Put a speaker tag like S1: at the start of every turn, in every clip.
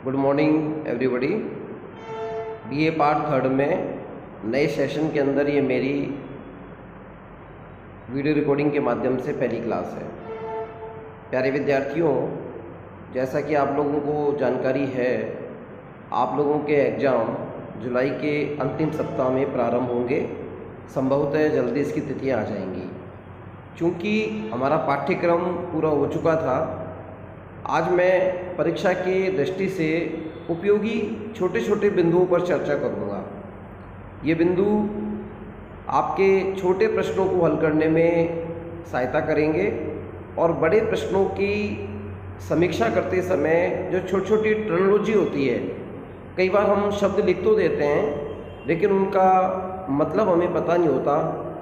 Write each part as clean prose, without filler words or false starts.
S1: Good morning everybody. BA part third में नए session के अंदर ये मेरी वीडियो रिकॉर्डिंग के माध्यम से पहली क्लास है। प्यारे विद्यार्थियों, जैसा कि आप लोगों को जानकारी है, आप लोगों के एग्ज़ाम जुलाई के अंतिम सप्ताह में प्रारंभ होंगे। संभवतः जल्दी इसकी तिथियां आ जाएंगी। चूँकि हमारा पाठ्यक्रम पूरा हो चुका था, आज मैं परीक्षा के दृष्टि से उपयोगी छोटे छोटे बिंदुओं पर चर्चा करूँगा। ये बिंदु आपके छोटे प्रश्नों को हल करने में सहायता करेंगे और बड़े प्रश्नों की समीक्षा करते समय जो छोटी छोटी टर्मिनोलॉजी होती है, कई बार हम शब्द लिख तो देते हैं लेकिन उनका मतलब हमें पता नहीं होता।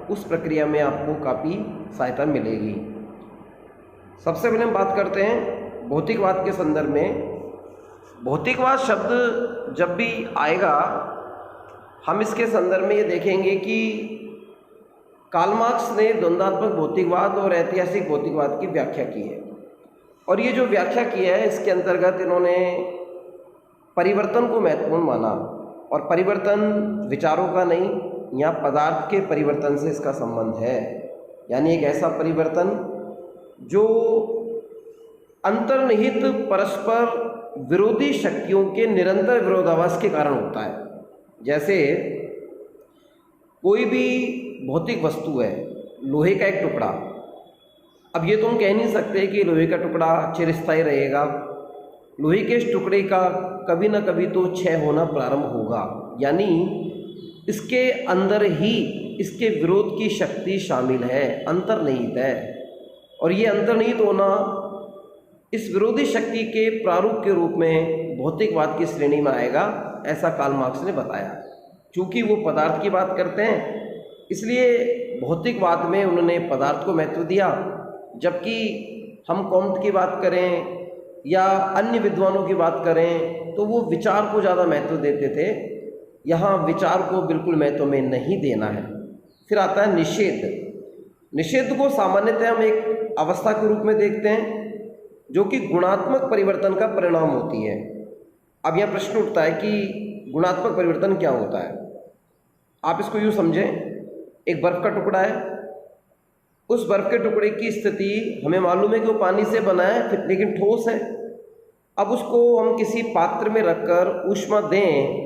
S1: उस प्रक्रिया में आपको काफ़ी सहायता मिलेगी। सबसे पहले हम बात करते हैं भौतिकवाद के संदर्भ में। भौतिकवाद शब्द जब भी आएगा, हम इसके संदर्भ में ये देखेंगे कि कार्ल मार्क्स ने द्वंद्वात्मक भौतिकवाद और ऐतिहासिक भौतिकवाद की व्याख्या की है। और ये जो व्याख्या की है, इसके अंतर्गत इन्होंने परिवर्तन को महत्वपूर्ण माना। और परिवर्तन विचारों का नहीं, या पदार्थ के परिवर्तन से इसका संबंध है। यानी एक ऐसा परिवर्तन जो अंतर्निहित परस्पर विरोधी शक्तियों के निरंतर विरोधाभास के कारण होता है। जैसे कोई भी भौतिक वस्तु है, लोहे का एक टुकड़ा, अब ये तो हम कह नहीं सकते कि लोहे का टुकड़ा चिरस्थायी रहेगा। लोहे के इस टुकड़े का कभी ना कभी तो क्षय होना प्रारंभ होगा। यानी इसके अंदर ही इसके विरोध की शक्ति शामिल है, अंतर्निहित है। और ये अंतर्निहित होना इस विरोधी शक्ति के प्रारूप के रूप में भौतिकवाद की श्रेणी में आएगा, ऐसा कार्ल मार्क्स ने बताया। चूँकि वो पदार्थ की बात करते हैं, इसलिए भौतिकवाद में उन्होंने पदार्थ को महत्व दिया। जबकि हम कॉम्ट की बात करें या अन्य विद्वानों की बात करें तो वो विचार को ज़्यादा महत्व देते थे। यहाँ विचार को बिल्कुल महत्व में नहीं देना है। फिर आता है निषेध। निषेध को सामान्यतः हम एक अवस्था के रूप में देखते हैं जो कि गुणात्मक परिवर्तन का परिणाम होती है। अब यह प्रश्न उठता है कि गुणात्मक परिवर्तन क्या होता है। आप इसको यूँ समझें, एक बर्फ़ का टुकड़ा है, उस बर्फ़ के टुकड़े की स्थिति हमें मालूम है कि वो पानी से बना है लेकिन ठोस है। अब उसको हम किसी पात्र में रखकर ऊष्मा दें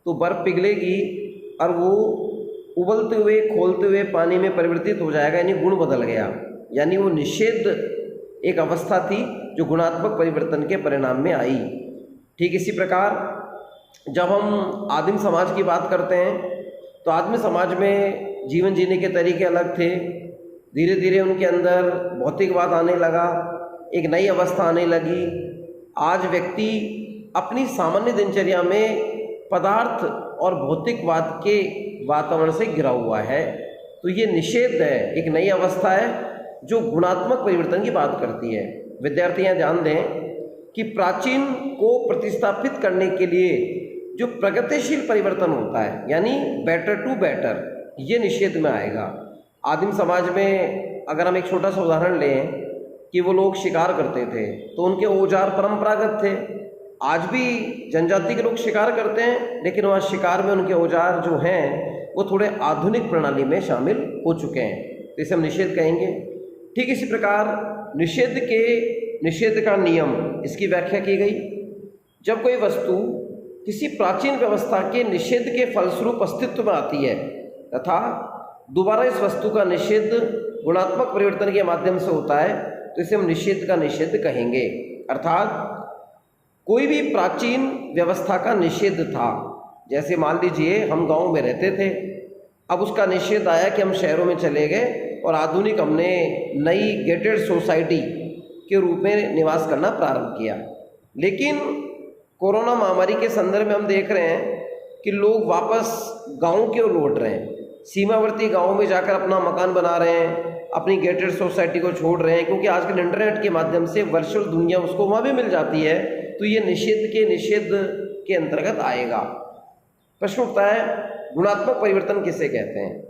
S1: तो बर्फ़ पिघलेगी और वो उबलते हुए खोलते हुए पानी में परिवर्तित हो जाएगा, यानी गुण बदल गया। यानी वो निषेध एक अवस्था थी जो गुणात्मक परिवर्तन के परिणाम में आई। ठीक इसी प्रकार जब हम आदिम समाज की बात करते हैं तो आदिम समाज में जीवन जीने के तरीके अलग थे। धीरे धीरे उनके अंदर भौतिकवाद आने लगा, एक नई अवस्था आने लगी। आज व्यक्ति अपनी सामान्य दिनचर्या में पदार्थ और भौतिकवाद के वातावरण से घिरा हुआ है। तो ये निषेध है, एक नई अवस्था है जो गुणात्मक परिवर्तन की बात करती है। विद्यार्थी यहाँ ध्यान दें कि प्राचीन को प्रतिस्थापित करने के लिए जो प्रगतिशील परिवर्तन होता है, यानी बेटर टू बेटर, ये निषेध में आएगा। आदिम समाज में अगर हम एक छोटा सा उदाहरण लें कि वो लोग शिकार करते थे तो उनके औजार परंपरागत थे। आज भी जनजाति के लोग शिकार करते हैं, लेकिन वहाँ शिकार में उनके औजार जो हैं वो थोड़े आधुनिक प्रणाली में शामिल हो चुके हैं, तो इसे हम निषेध कहेंगे। ठीक इसी प्रकार निषेध का नियम, इसकी व्याख्या की गई। जब कोई वस्तु किसी प्राचीन व्यवस्था के निषेध के फलस्वरूप अस्तित्व में आती है तथा दोबारा इस वस्तु का निषेध गुणात्मक परिवर्तन के माध्यम से होता है, तो इसे हम निषेध का निषेध कहेंगे। अर्थात कोई भी प्राचीन व्यवस्था का निषेध था। जैसे मान लीजिए हम गांव में रहते थे, अब उसका निषेध आया कि हम शहरों में चले गए और आधुनिक हमने नई गेटेड सोसाइटी के रूप में निवास करना प्रारंभ किया। लेकिन कोरोना महामारी के संदर्भ में हम देख रहे हैं कि लोग वापस गाँव की ओर लौट रहे हैं। सीमावर्ती गाँव में जाकर अपना मकान बना रहे हैं, अपनी गेटेड सोसाइटी को छोड़ रहे हैं, क्योंकि आजकल इंटरनेट के माध्यम से वर्चुअल दुनिया उसको वहाँ भी मिल जाती है। तो ये निषेध के अंतर्गत आएगा। प्रश्न उठता है, गुणात्मक परिवर्तन किसे कहते हैं?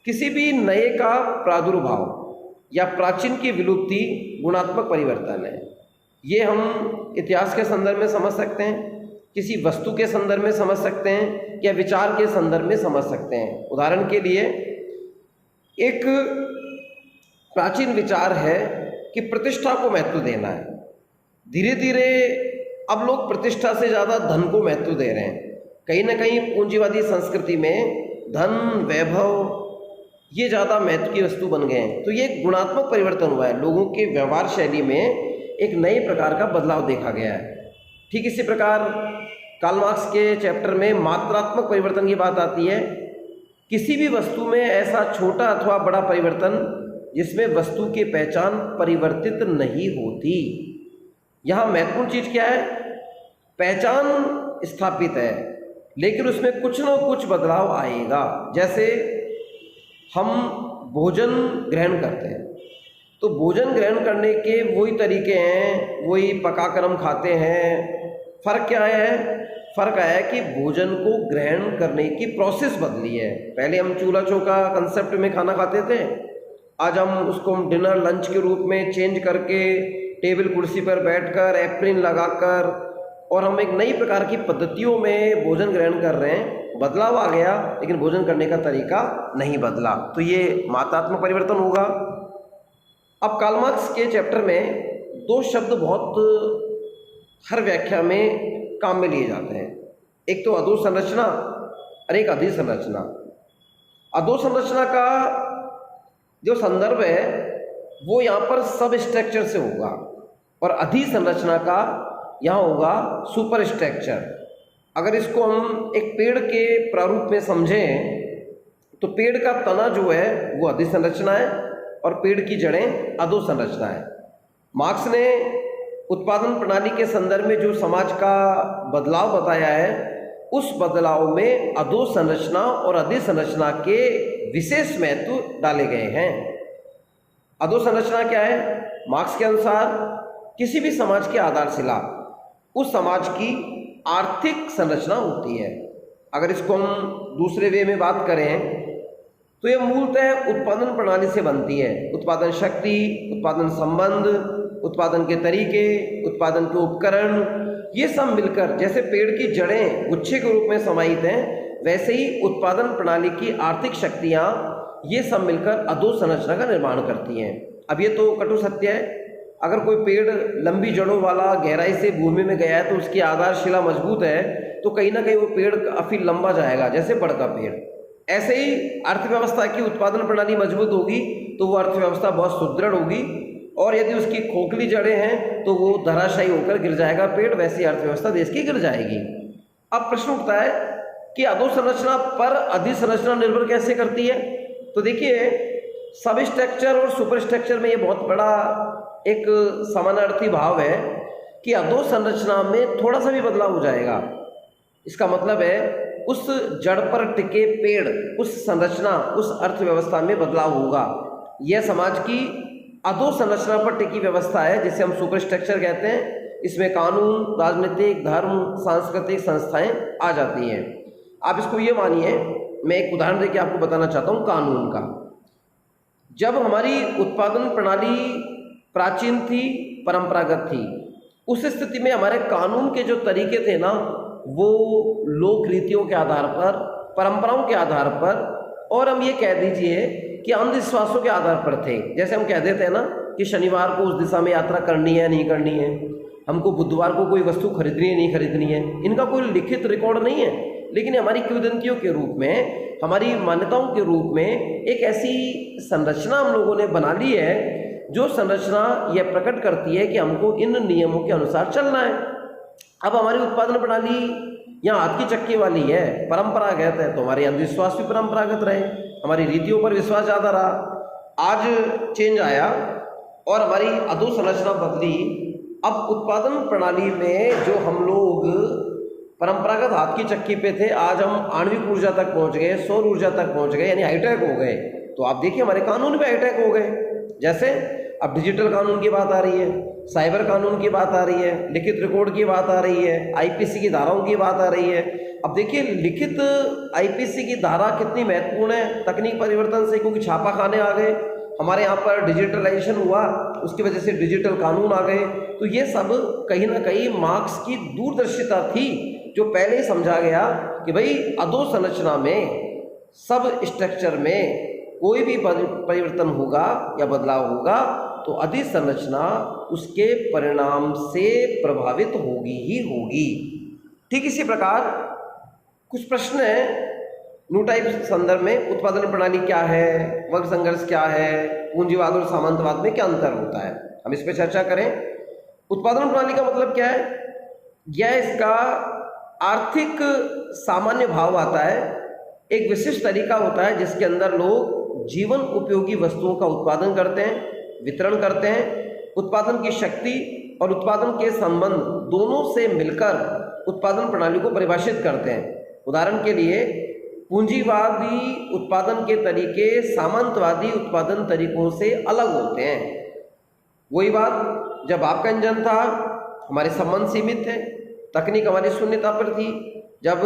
S1: किसी भी नए का प्रादुर्भाव या प्राचीन की विलुप्ति गुणात्मक परिवर्तन है। ये हम इतिहास के संदर्भ में समझ सकते हैं, किसी वस्तु के संदर्भ में समझ सकते हैं, या विचार के संदर्भ में समझ सकते हैं। उदाहरण के लिए एक प्राचीन विचार है कि प्रतिष्ठा को महत्व देना है। धीरे धीरे अब लोग प्रतिष्ठा से ज़्यादा धन को महत्व दे रहे हैं। कहीं ना कहीं पूंजीवादी संस्कृति में धन, वैभव ये ज़्यादा महत्व की वस्तु बन गए हैं। तो ये एक गुणात्मक परिवर्तन हुआ है, लोगों के व्यवहार शैली में एक नए प्रकार का बदलाव देखा गया है। ठीक इसी प्रकार कार्ल मार्क्स के चैप्टर में मात्रात्मक परिवर्तन की बात आती है। किसी भी वस्तु में ऐसा छोटा अथवा बड़ा परिवर्तन जिसमें वस्तु की पहचान परिवर्तित नहीं होती। यहाँ महत्वपूर्ण चीज क्या है? पहचान स्थापित है, लेकिन उसमें कुछ न कुछ बदलाव आएगा। जैसे हम भोजन ग्रहण करते हैं, तो भोजन ग्रहण करने के वही तरीके हैं, वही पकाकर हम खाते हैं। फर्क क्या है? फर्क आया कि भोजन को ग्रहण करने की प्रोसेस बदली है। पहले हम चूल्हा चौका कंसेप्ट में खाना खाते थे, आज हम उसको डिनर लंच के रूप में चेंज करके टेबल कुर्सी पर बैठकर एप्रिन लगाकर और हम एक नई प्रकार की पद्धतियों में भोजन ग्रहण कर रहे हैं। बदलाव आ गया, लेकिन भोजन करने का तरीका नहीं बदला। तो ये मात्रात्मक परिवर्तन होगा। अब कार्ल मार्क्स के चैप्टर में दो शब्द बहुत हर व्याख्या में काम में लिए जाते हैं। एक तो अधोसंरचना और एक अधिसंरचना। अधोसंरचना का जो संदर्भ है वो यहाँ पर सब स्ट्रक्चर से होगा, और अधिसंरचना का यहाँ होगा सुपर स्ट्रक्चर। अगर इसको हम एक पेड़ के प्रारूप में समझें तो पेड़ का तना जो है वो अधिसंरचना है और पेड़ की जड़ें अधोसंरचना है। मार्क्स ने उत्पादन प्रणाली के संदर्भ में जो समाज का बदलाव बताया है, उस बदलाव में अधोसंरचना और अधिसंरचना के विशेष महत्व डाले गए हैं। अधोसंरचना क्या है? मार्क्स के अनुसार किसी भी समाज की आधारशिला उस समाज की आर्थिक संरचना होती है। अगर इसको हम दूसरे वे में बात करें तो यह मूलतः उत्पादन प्रणाली से बनती है। उत्पादन शक्ति, उत्पादन संबंध, उत्पादन के तरीके, उत्पादन के उपकरण, ये सब मिलकर जैसे पेड़ की जड़ें गुच्छे के रूप में समाहित हैं, वैसे ही उत्पादन प्रणाली की आर्थिक शक्तियाँ ये सब मिलकर अधोसंरचना का निर्माण करती हैं। अब ये तो कटु सत्य है, अगर कोई पेड़ लंबी जड़ों वाला गहराई से भूमि में गया है तो उसकी आधारशिला मजबूत है, तो कहीं ना कहीं वो पेड़ काफी लंबा जाएगा, जैसे बड़ का पेड़। ऐसे ही अर्थव्यवस्था की उत्पादन प्रणाली मजबूत होगी तो वो अर्थव्यवस्था बहुत सुदृढ़ होगी, और यदि उसकी खोखली जड़ें हैं तो वो धराशायी होकर गिर जाएगा पेड़, वैसी अर्थव्यवस्था देश की गिर जाएगी। अब प्रश्न उठता है कि अधोसंरचना पर अधिसंरचना निर्भर कैसे करती है? तो देखिए, सब स्ट्रक्चर और सुपर स्ट्रक्चर में ये बहुत बड़ा एक समानार्थी भाव है कि अधोसंरचना में थोड़ा सा भी बदलाव हो जाएगा, इसका मतलब है उस जड़ पर टिके पेड़, उस संरचना, उस अर्थव्यवस्था में बदलाव होगा। यह समाज की अधोसंरचना पर टिकी व्यवस्था है जिसे हम सुपर स्ट्रक्चर कहते हैं। इसमें कानून, राजनीतिक, धर्म, सांस्कृतिक संस्थाएं आ जाती हैं। आप इसको ये मानिए, मैं एक उदाहरण देके आपको बताना चाहता हूँ कानून का। जब हमारी उत्पादन प्रणाली प्राचीन थी, परंपरागत थी, उस स्थिति में हमारे कानून के जो तरीके थे ना, वो लोक रीतियों के आधार पर, परंपराओं के आधार पर, और हम ये कह दीजिए कि अंधविश्वासों के आधार पर थे। जैसे हम कह देते हैं ना कि शनिवार को उस दिशा में यात्रा करनी है, नहीं करनी है, हमको बुधवार को कोई वस्तु खरीदनी है, नहीं खरीदनी है। इनका कोई लिखित रिकॉर्ड नहीं है, लेकिन हमारी किंवदंतियों के रूप में, हमारी मान्यताओं के रूप में एक ऐसी संरचना हम लोगों ने बना ली है जो संरचना यह प्रकट करती है कि हमको इन नियमों के अनुसार चलना है। अब हमारी उत्पादन प्रणाली यहाँ हाथ की चक्की वाली है, परंपरागत है, तो हमारे अंधविश्वास भी परंपरागत रहे, हमारी रीतियों पर विश्वास ज़्यादा रहा। आज चेंज आया और हमारी अधोसंरचना बदली। अब उत्पादन प्रणाली में जो हम लोग परंपरागत हाथ की चक्की पे थे, आज हम आणविक ऊर्जा तक पहुंच गए, सौर ऊर्जा तक पहुंच गए, यानी हाईटेक हो गए। तो आप देखिए हमारे कानून भी हाईटेक हो गए। जैसे अब डिजिटल कानून की बात आ रही है, साइबर कानून की बात आ रही है, लिखित रिकॉर्ड की बात आ रही है, आईपीसी की धाराओं की बात आ रही है। अब देखिए लिखित आईपीसी की धारा कितनी महत्वपूर्ण है तकनीक परिवर्तन से, क्योंकि छापाखाने आ गए, हमारे यहाँ पर डिजिटलाइजेशन हुआ, उसकी वजह से डिजिटल कानून आ गए। तो ये सब कहीं ना कहीं मार्क्स की दूरदर्शिता थी, जो पहले ही समझा गया कि भाई अधोसंरचना में, सब स्ट्रक्चर में कोई भी परिवर्तन होगा या बदलाव होगा तो अधिसंरचना उसके परिणाम से प्रभावित होगी ही होगी। ठीक इसी प्रकार कुछ प्रश्न हैं न्यूटाइप संदर्भ में। उत्पादन प्रणाली क्या है, वर्ग संघर्ष क्या है, पूंजीवाद और सामंतवाद में क्या अंतर होता है, हम इस पर चर्चा करें। उत्पादन प्रणाली का मतलब क्या है? यह इसका आर्थिक सामान्य भाव आता है, एक विशिष्ट तरीका होता है जिसके अंदर लोग जीवन उपयोगी वस्तुओं का उत्पादन करते हैं, वितरण करते हैं। उत्पादन की शक्ति और उत्पादन के संबंध दोनों से मिलकर उत्पादन प्रणाली को परिभाषित करते हैं। उदाहरण के लिए पूंजीवादी उत्पादन के तरीके सामंतवादी उत्पादन तरीकों से अलग होते हैं। वही बात, जब आपका इंजन था हमारे संबंध सीमित थे, तकनीक हमारी शून्यता पर थी। जब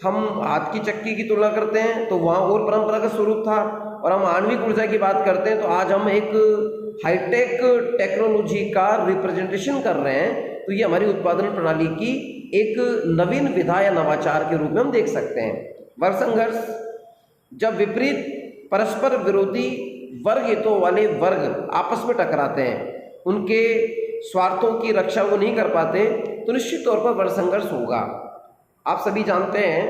S1: हम हाथ की चक्की की तुलना करते हैं तो वहाँ और परंपरागत स्वरूप था, और हम आणविक ऊर्जा की बात करते हैं तो आज हम एक हाईटेक टेक्नोलॉजी का रिप्रेजेंटेशन कर रहे हैं। तो ये हमारी उत्पादन प्रणाली की एक नवीन विधा या नवाचार के रूप में हम देख सकते हैं। वर्ग संघर्ष, जब विपरीत परस्पर विरोधी वर्ग हितों वाले वर्ग आपस में टकराते हैं, उनके स्वार्थों की रक्षा वो नहीं कर पाते, तो निश्चित तौर पर वर्ग संघर्ष होगा। आप सभी जानते हैं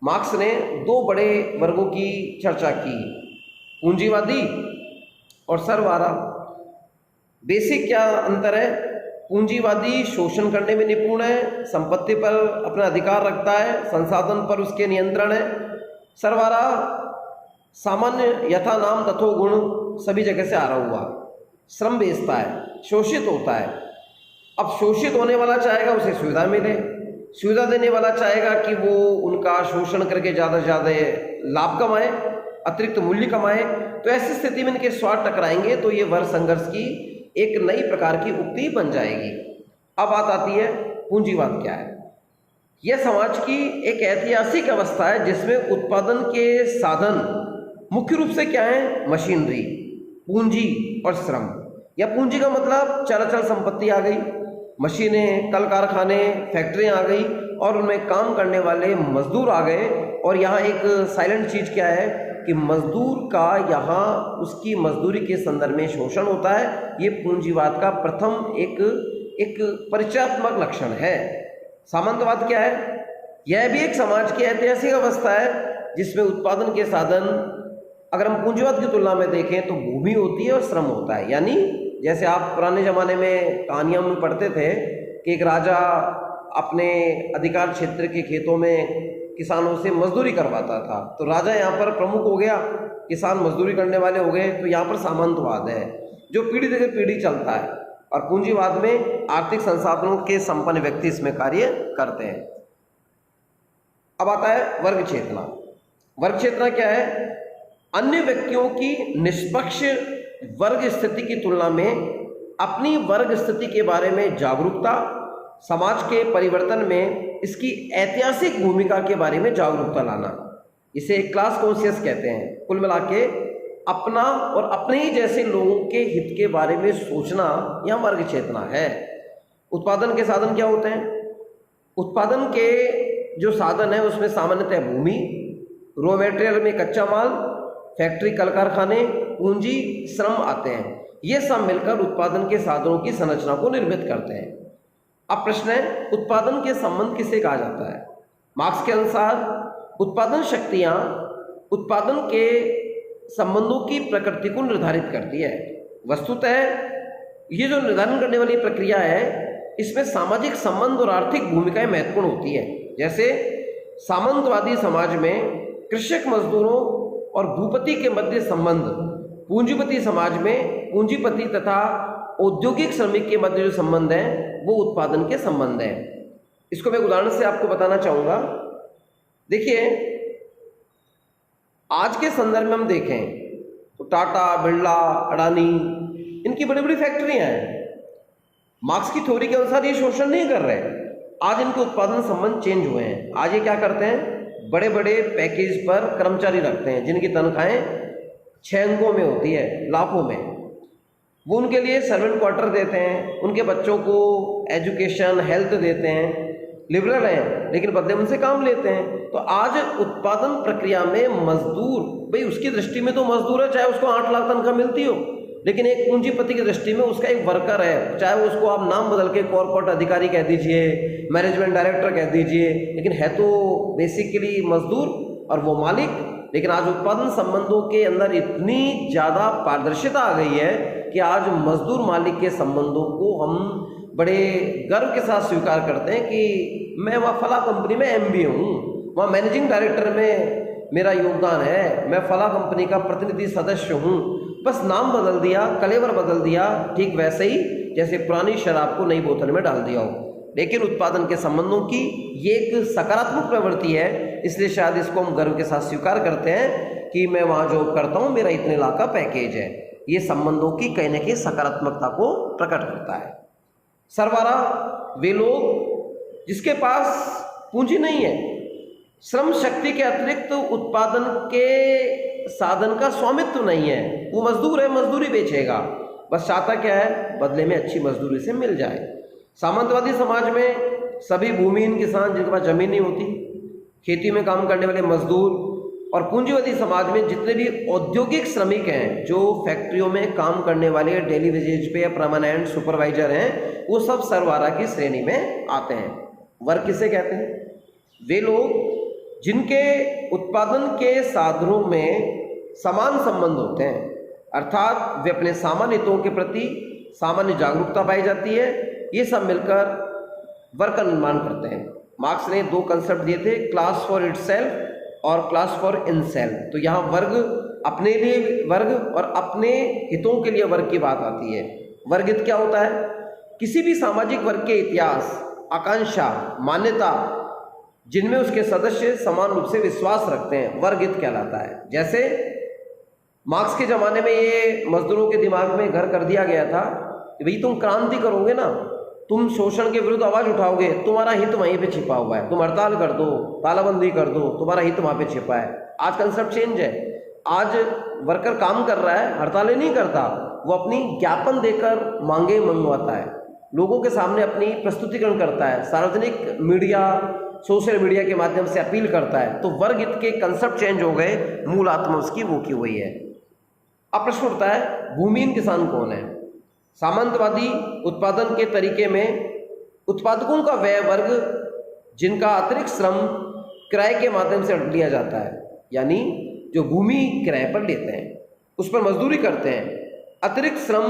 S1: मार्क्स ने दो बड़े वर्गों की चर्चा की, पूंजीवादी और सरवारा। बेसिक क्या अंतर है? पूंजीवादी शोषण करने में निपुण है, संपत्ति पर अपना अधिकार रखता है, संसाधन पर उसके नियंत्रण है। सरवारा सामान्य यथा नाम तथो गुण सभी जगह से आ रहा हुआ, श्रम बेचता है, शोषित होता है। अब शोषित होने वाला चाहेगा उसे सुविधा मिले, सुविधा देने वाला चाहेगा कि वो उनका शोषण करके ज़्यादा से ज़्यादा लाभ कमाए, अतिरिक्त मूल्य कमाए। तो ऐसी स्थिति में इनके स्वार्थ टकराएंगे तो ये वर्ग संघर्ष की एक नई प्रकार की उक्ति बन जाएगी। अब बात आती है पूंजीवाद क्या है। यह समाज की एक ऐतिहासिक अवस्था है जिसमें उत्पादन के साधन मुख्य रूप से क्या है? मशीनरी, पूंजी और श्रम। या पूंजी का मतलब चराचर संपत्ति आ गई, मशीनें, कल कारखाने, फैक्ट्रियाँ आ गई और उनमें काम करने वाले मजदूर आ गए। और यहाँ एक साइलेंट चीज़ क्या है कि मजदूर का यहाँ उसकी मजदूरी के संदर्भ में शोषण होता है। ये पूंजीवाद का प्रथम एक परिचयात्मक लक्षण है। सामंतवाद क्या है? यह भी एक समाज की ऐतिहासिक अवस्था है जिसमें उत्पादन के साधन, अगर हम पूंजीवाद की तुलना में देखें तो भूमि होती है और श्रम होता है। यानी जैसे आप पुराने ज़माने में कहानियाँ में पढ़ते थे कि एक राजा अपने अधिकार क्षेत्र के खेतों में किसानों से मजदूरी करवाता था, तो राजा यहाँ पर प्रमुख हो गया, किसान मजदूरी करने वाले हो गए। तो यहाँ पर सामंतवाद है जो पीढ़ी दर पीढ़ी चलता है, और पूंजीवाद में आर्थिक संसाधनों के संपन्न व्यक्ति इसमें कार्य करते हैं। अब आता है वर्ग चेतना। वर्ग चेतना क्या है? अन्य व्यक्तियों की निष्पक्ष वर्ग स्थिति की तुलना में अपनी वर्ग स्थिति के बारे में जागरूकता, समाज के परिवर्तन में इसकी ऐतिहासिक भूमिका के बारे में जागरूकता लाना, इसे क्लास कॉन्शियस कहते हैं। कुल मिला के अपना और अपने ही जैसे लोगों के हित के बारे में सोचना यह वर्ग चेतना है। उत्पादन के साधन क्या होते हैं? उत्पादन के जो साधन है उसमें सामान्यतः भूमि, रॉ मटेरियल में कच्चा माल, फैक्ट्री, कल कारखाने, पूंजी, श्रम आते हैं। ये सब मिलकर उत्पादन के साधनों की संरचना को निर्मित करते हैं। अब प्रश्न है, उत्पादन के संबंध किसे कहा जाता है? मार्क्स के अनुसार उत्पादन शक्तियां उत्पादन के संबंधों की प्रकृति को निर्धारित करती है। वस्तुतः ये जो निर्धारण करने वाली प्रक्रिया है इसमें सामाजिक संबंध और आर्थिक भूमिकाएं महत्वपूर्ण होती है। जैसे सामंतवादी समाज में कृषक मजदूरों और भूपति के मध्य संबंध, पूंजीपति समाज में पूंजीपति तथा औद्योगिक श्रमिक के मध्य जो संबंध है वो उत्पादन के संबंध है। इसको मैं उदाहरण से आपको बताना चाहूँगा। देखिए, आज के संदर्भ में हम देखें तो टाटा, बिरला, अडानी, इनकी बड़ी बड़ी फैक्ट्रियां हैं। मार्क्स की थ्योरी के अनुसार ये शोषण नहीं कर रहे। आज इनके उत्पादन संबंध चेंज हुए हैं। आज ये क्या करते हैं? बड़े बड़े पैकेज पर कर्मचारी रखते हैं जिनकी तनख्वाहें 6 अंकों में होती है, लाखों में। वो उनके लिए सर्वेंट क्वार्टर देते हैं, उनके बच्चों को एजुकेशन हेल्थ देते हैं, लिबरल हैं, लेकिन बदले उनसे काम लेते हैं। तो आज उत्पादन प्रक्रिया में मजदूर, भाई उसकी दृष्टि में तो मजदूर है, चाहे उसको 8 लाख तनख्वाह मिलती हो, लेकिन एक पूंजीपति की दृष्टि में उसका एक वर्कर है, चाहे वो उसको आप नाम बदल के कॉर्पोरेट अधिकारी कह दीजिए, मैनेजमेंट डायरेक्टर कह दीजिए, लेकिन है तो बेसिकली मजदूर और वो मालिक। लेकिन आज उत्पादन संबंधों के अंदर इतनी ज़्यादा पारदर्शिता आ गई है कि आज मजदूर मालिक के संबंधों को हम बड़े गर्व के साथ स्वीकार करते हैं कि मैं वहाँ फला कंपनी में MBA हूँ, वहाँ मैनेजिंग डायरेक्टर में मेरा योगदान है, मैं फला कंपनी का प्रतिनिधि सदस्य हूँ। बस नाम बदल दिया, कलेवर बदल दिया, ठीक वैसे ही जैसे पुरानी शराब को नई बोतल में डाल दिया हो। लेकिन उत्पादन के संबंधों की ये एक सकारात्मक प्रवृत्ति है, इसलिए शायद इसको हम गर्व के साथ स्वीकार करते हैं कि मैं वहाँ जॉब करता हूँ, मेरा इतने लाख का पैकेज है। ये संबंधों की कहीं ना कहीं सकारात्मकता को प्रकट करता है। सरवारा वे लोग जिसके पास पूंजी नहीं है, श्रम शक्ति के अतिरिक्त उत्पादन के साधन का स्वामित्व नहीं है, वो मजदूर है, मजदूरी बेचेगा, बस चाहता क्या है, बदले में अच्छी मजदूरी से मिल जाए। सामंतवादी समाज में सभी भूमिहीन किसान जिनके पास जमीन नहीं होती, खेती में काम करने वाले मजदूर, और पूंजीवादी समाज में जितने भी औद्योगिक श्रमिक हैं, जो फैक्ट्रियों में काम करने वाले डेली वेजेज पे या परमानेंट सुपरवाइजर हैं, वो सब सरवारा की श्रेणी में आते हैं। वर्ग किसे कहते हैं? वे लोग जिनके उत्पादन के साधनों में समान संबंध होते हैं, अर्थात वे अपने सामान्य हितों के प्रति सामान्य जागरूकता पाई जाती है, ये सब मिलकर वर्ग का निर्माण करते हैं। मार्क्स ने 2 कंसेप्ट दिए थे, क्लास फॉर इटसेल्फ और क्लास फॉर इनसेल्फ। तो यहाँ वर्ग, अपने लिए वर्ग और अपने हितों के लिए वर्ग की बात आती है। वर्ग हित क्या होता है? किसी भी सामाजिक वर्ग के इतिहास, आकांक्षा, मान्यता जिनमें उसके सदस्य समान रूप से विश्वास रखते हैं, वर्ग हित कहलाता है। जैसे मार्क्स के ज़माने में ये मजदूरों के दिमाग में घर कर दिया गया था कि भाई तुम क्रांति करोगे ना, तुम शोषण के विरुद्ध आवाज उठाओगे, तुम्हारा हित वहीं पे छिपा हुआ है, तुम हड़ताल कर दो, तालाबंदी कर दो, तुम्हारा हित वहाँ पे छिपा है। आज कंसेप्ट चेंज है। आज वर्कर काम कर रहा है, हड़तालें नहीं करता, वो अपनी ज्ञापन देकर मांगे मंगवाता है, लोगों के सामने अपनी प्रस्तुतिकरण करता है, सार्वजनिक मीडिया, सोशल मीडिया के माध्यम से अपील करता है। तो वर्ग हित के कंसेप्ट चेंज हो गए, मूल आत्मा उसकी वो की हुई है। अब प्रश्न उठता है, भूमिहीन किसान कौन है? सामंतवादी उत्पादन के तरीके में उत्पादकों का वह वर्ग जिनका अतिरिक्त श्रम किराए के माध्यम से लिया जाता है, यानी जो भूमि किराए पर लेते हैं, उस पर मजदूरी करते हैं, अतिरिक्त श्रम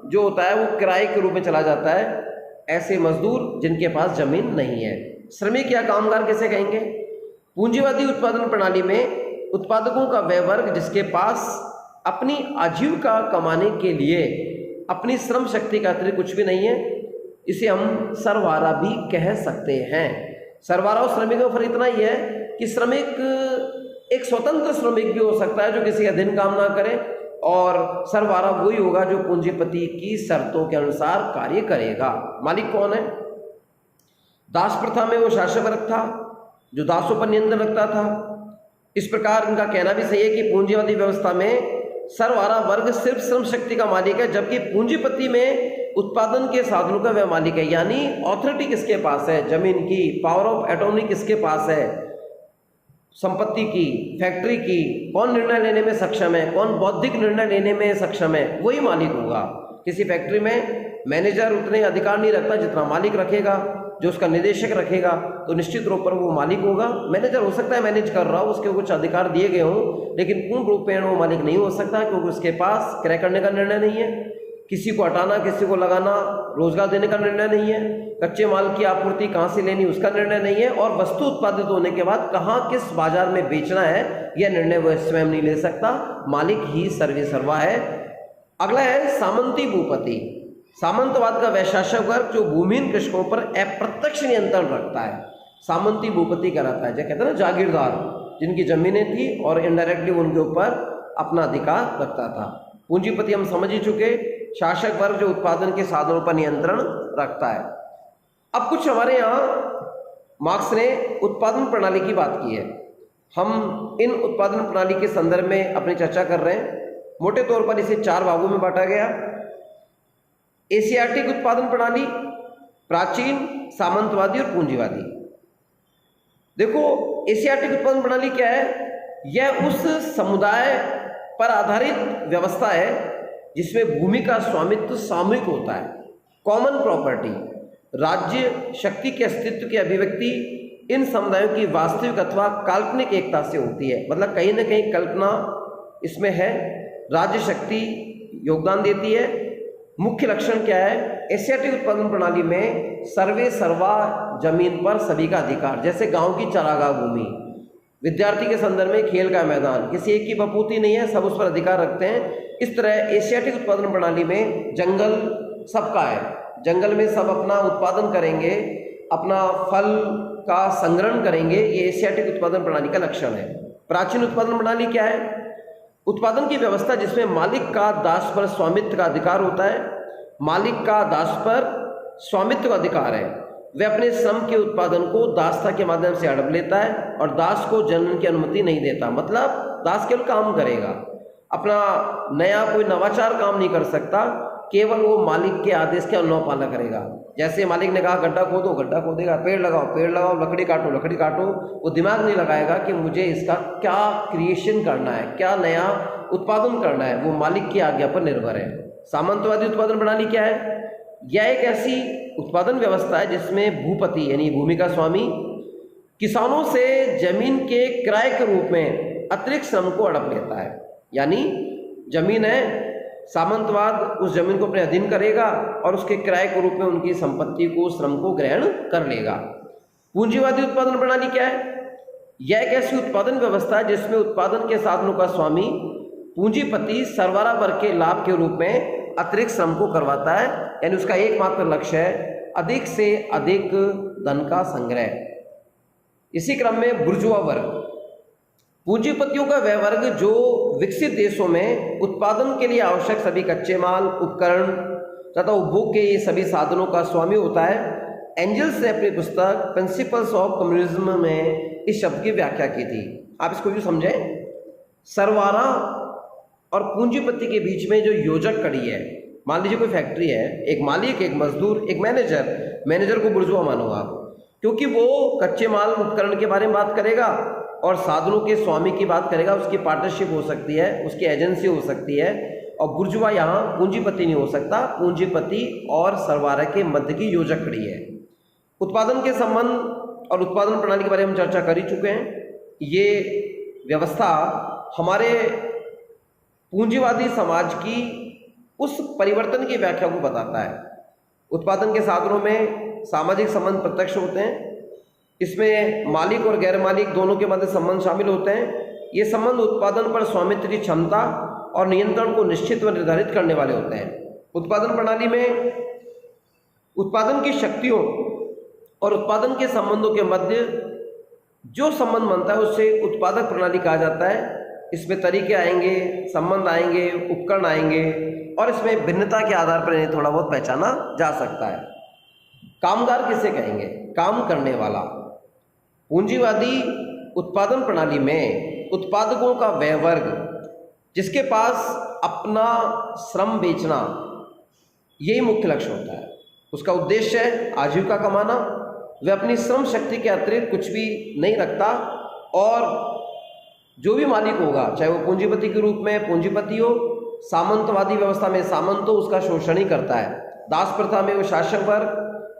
S1: जो होता है वो किराए के रूप में चला जाता है। ऐसे मजदूर जिनके पास जमीन नहीं है, श्रमिक या कामगार किसे कहेंगे? पूंजीवादी उत्पादन प्रणाली में उत्पादकों का वह वर्ग जिसके पास अपनी आजीविका कमाने के लिए अपनी श्रम शक्ति का अतिरिक्त कुछ भी नहीं है, इसे हम सरवारा भी कह सकते हैं। सरवारा और श्रमिक में फर्क इतना ही है कि श्रमिक एक स्वतंत्र श्रमिक भी हो सकता है जो किसी अधीन काम ना करे, और सरवारा वही होगा जो पूंजीपति की शर्तों के अनुसार कार्य करेगा। मालिक कौन है? दास प्रथा में वो शासक वर्ग था जो दासों पर नियंत्रण रखता था। इस प्रकार इनका कहना भी सही है कि पूंजीवादी व्यवस्था में सरवारा वर्ग सिर्फ श्रम शक्ति का मालिक है, जबकि पूंजीपति में उत्पादन के साधनों का वह मालिक है। यानी ऑथोरिटी किसके पास है? जमीन की, पावर ऑफ एटॉर्नी किसके पास है? संपत्ति की, फैक्ट्री की, कौन निर्णय लेने में सक्षम है, कौन बौद्धिक निर्णय लेने में सक्षम है, वही मालिक होगा। किसी फैक्ट्री में मैनेजर उतने अधिकार नहीं रखता जितना मालिक रखेगा, जो उसका निदेशक रखेगा, तो निश्चित रूप पर वो मालिक होगा। मैनेजर हो सकता है मैनेज कर रहा हो, उसके कुछ अधिकार दिए गए हों, लेकिन पूर्ण रूप में वो मालिक नहीं हो सकता, क्योंकि उसके पास क्रय करने का निर्णय नहीं है, किसी को हटाना, किसी को लगाना, रोजगार देने का निर्णय नहीं है, कच्चे माल की आपूर्ति कहाँ से लेनी उसका निर्णय नहीं है, और वस्तु उत्पादित होने के बाद कहाँ किस बाजार में बेचना है यह निर्णय वह स्वयं नहीं ले सकता, मालिक ही सर्वेसर्वा है। अगला है सामंती भूपति। सामंतवाद का वह शासक वर्ग जो भूमिहीन कृषकों पर अप्रत्यक्ष नियंत्रण रखता है, सामंती भूपति कहलाता है। जो कहते हैं ना जागीरदार, जिनकी जमीनें थी और इनडायरेक्टली उनके ऊपर अपना अधिकार रखता था। पूंजीपति हम समझ ही चुके, शासक वर्ग जो उत्पादन के साधनों पर नियंत्रण रखता है। अब कुछ हमारे यहाँ मार्क्स ने उत्पादन प्रणाली की बात की है, हम इन उत्पादन प्रणाली के संदर्भ में अपनी चर्चा कर रहे हैं। मोटे तौर पर इसे 4 भागों में बांटा गया। एशियाटिक उत्पादन प्रणाली, प्राचीन, सामंतवादी और पूंजीवादी। देखो, एशियाटिक उत्पादन प्रणाली क्या है? यह उस समुदाय पर आधारित व्यवस्था है जिसमें भूमि का स्वामित्व सामूहिक होता है, कॉमन प्रॉपर्टी। राज्य शक्ति के अस्तित्व की अभिव्यक्ति इन समुदायों की वास्तविक अथवा काल्पनिक एकता से होती है। मतलब कहीं ना कहीं कल्पना इसमें है, राज्य शक्ति योगदान देती है। मुख्य लक्षण क्या है? एशियाटिक उत्पादन प्रणाली में सर्वे सर्वा, जमीन पर सभी का अधिकार। जैसे गांव की चरागाह भूमि, विद्यार्थी के संदर्भ में खेल का मैदान, किसी एक की बपूती नहीं है, सब उस पर अधिकार रखते हैं। इस तरह एशियाटिक उत्पादन प्रणाली में जंगल सबका है, जंगल में सब अपना उत्पादन करेंगे, अपना फल का संग्रहण करेंगे। ये एशियाटिक उत्पादन प्रणाली का लक्षण है। प्राचीन उत्पादन प्रणाली क्या है? उत्पादन की व्यवस्था जिसमें मालिक का दास पर स्वामित्व का अधिकार होता है। मालिक का दास पर स्वामित्व का अधिकार है। वह अपने श्रम के उत्पादन को दासता के माध्यम से हड़प लेता है और दास को जनन की अनुमति नहीं देता। मतलब दास केवल काम करेगा, अपना नया कोई नवाचार काम नहीं कर सकता, केवल वो मालिक के आदेश के अनुरूप पालना करेगा। जैसे मालिक ने कहा गड्ढा खोदो, गड्ढा खोदेगा, पेड़ लगाओ, लकड़ी काटो, वो दिमाग नहीं लगाएगा कि मुझे इसका क्या क्रिएशन करना है, क्या नया उत्पादन करना है। वो मालिक की आज्ञा पर निर्भर है। सामंतवादी उत्पादन प्रणाली क्या है? यह एक ऐसी उत्पादन व्यवस्था है जिसमें भूपति यानी भूमि का स्वामी किसानों से जमीन के किराए के रूप में अतिरिक्त श्रम को हड़प लेता है। यानी जमीन है, सामंतवाद उस जमीन को अपने अधीन करेगा और उसके किराए के रूप में उनकी संपत्ति को, श्रम को ग्रहण कर लेगा। पूंजीवादी उत्पादन प्रणाली क्या है? यह एक ऐसी उत्पादन व्यवस्था है जिसमें उत्पादन के साधनों का स्वामी पूंजीपति सरबराह वर्ग के लाभ के रूप में अतिरिक्त श्रम को करवाता है। यानी उसका एकमात्र लक्ष्य है अधिक से अधिक धन का संग्रह। इसी क्रम में बुर्जुआ वर्ग, पूंजीपतियों का वह वर्ग जो विकसित देशों में उत्पादन के लिए आवश्यक सभी कच्चे माल, उपकरण तथा उपभोग के ये सभी साधनों का स्वामी होता है। एंजल्स ने अपनी पुस्तक प्रिंसिपल्स ऑफ कम्युनिज्म में इस शब्द की व्याख्या की थी। आप इसको भी समझें, सरवारा और पूंजीपति के बीच में जो योजक कड़ी है, मान लीजिए कोई फैक्ट्री है, एक मालिक, एक मजदूर, एक मैनेजर को बुर्जुआ मानो आप, क्योंकि वो कच्चे माल, उपकरण के बारे में बात करेगा और साधनों के स्वामी की बात करेगा। उसकी पार्टनरशिप हो सकती है, उसकी एजेंसी हो सकती है। और बुर्जुआ यहाँ पूंजीपति नहीं हो सकता, पूंजीपति और सरवारा के मध्य की योजक कड़ी है। उत्पादन के संबंध और उत्पादन प्रणाली के बारे में चर्चा कर ही चुके हैं। ये व्यवस्था हमारे पूंजीवादी समाज की उस परिवर्तन की व्याख्या को बताता है। उत्पादन के साधनों में सामाजिक संबंध प्रत्यक्ष होते हैं। इसमें मालिक और गैर मालिक दोनों के मध्य संबंध शामिल होते हैं। ये संबंध उत्पादन पर स्वामित्व की क्षमता और नियंत्रण को निश्चित व निर्धारित करने वाले होते हैं। उत्पादन प्रणाली में उत्पादन की शक्तियों और उत्पादन के संबंधों के मध्य जो संबंध बनता है उसे उत्पादक प्रणाली कहा जाता है। इसमें तरीके आएंगे, संबंध आएंगे, उपकरण आएंगे और इसमें भिन्नता के आधार पर इन्हें थोड़ा बहुत पहचाना जा सकता है। कामगार किसे कहेंगे? काम करने वाला। पूंजीवादी उत्पादन प्रणाली में उत्पादकों का वह वर्ग जिसके पास अपना श्रम बेचना यही मुख्य लक्ष्य होता है। उसका उद्देश्य है आजीविका कमाना। वह अपनी श्रम शक्ति के अतिरिक्त कुछ भी नहीं रखता और जो भी मालिक होगा, चाहे वो पूंजीपति के रूप में पूंजीपति हो, सामंतवादी व्यवस्था में सामंत हो, उसका शोषण ही करता है। दास प्रथा में वो शासक वर्ग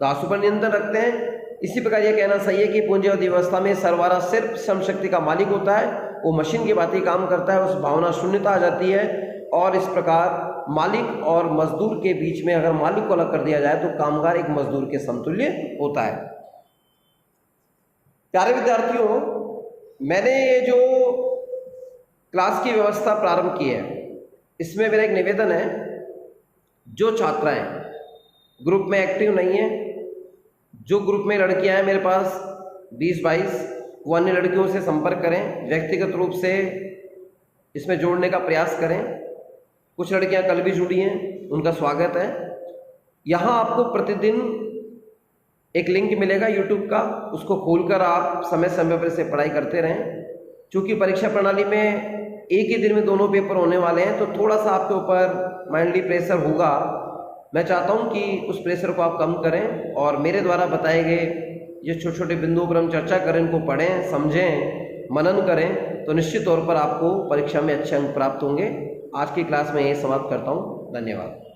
S1: दासों पर नियंत्रण रखते हैं। इसी प्रकार यह कहना सही है कि पूंजीवादी व्यवस्था में सरवारा सिर्फ श्रम शक्ति का मालिक होता है, वो मशीन की भांति काम करता है, उस भावना शून्यता आ जाती है और इस प्रकार मालिक और मजदूर के बीच में अगर मालिक को अलग कर दिया जाए तो कामगार एक मजदूर के समतुल्य होता है। प्यारे विद्यार्थियों, मैंने ये जो क्लास की व्यवस्था प्रारंभ की है इसमें मेरा एक निवेदन है, जो छात्राएं ग्रुप में एक्टिव नहीं है, जो ग्रुप में लड़कियां हैं मेरे पास 20-22, वो अन्य लड़कियों से संपर्क करें, व्यक्तिगत रूप से इसमें जोड़ने का प्रयास करें। कुछ लड़कियां कल भी जुड़ी हैं, उनका स्वागत है। यहाँ आपको प्रतिदिन एक लिंक मिलेगा यूट्यूब का, उसको खोलकर आप समय समय पर से पढ़ाई करते रहें। चूँकि परीक्षा प्रणाली में एक ही दिन में दोनों पेपर होने वाले हैं, तो थोड़ा सा आपके ऊपर माइंडली प्रेशर होगा। मैं चाहता हूं कि उस प्रेशर को आप कम करें और मेरे द्वारा बताए गए ये छोटे छोटे बिंदुओं पर हम चर्चा करें, इनको पढ़ें, समझें, मनन करें, तो निश्चित तौर पर आपको परीक्षा में अच्छे अंक प्राप्त होंगे। आज की क्लास में यही समाप्त करता हूँ। धन्यवाद।